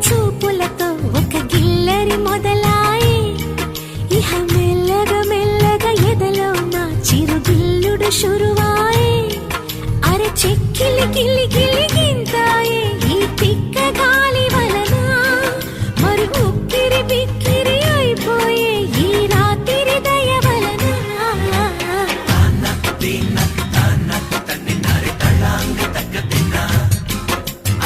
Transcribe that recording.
చూపులతో ఒక గిల్లరి మొదలాయి ఇహ మెల్లగా మెల్లగా ఎదలో నా చిరుగిల్లుడు షురువాయి అర చెక్కిలి గిల్లి గిల్లి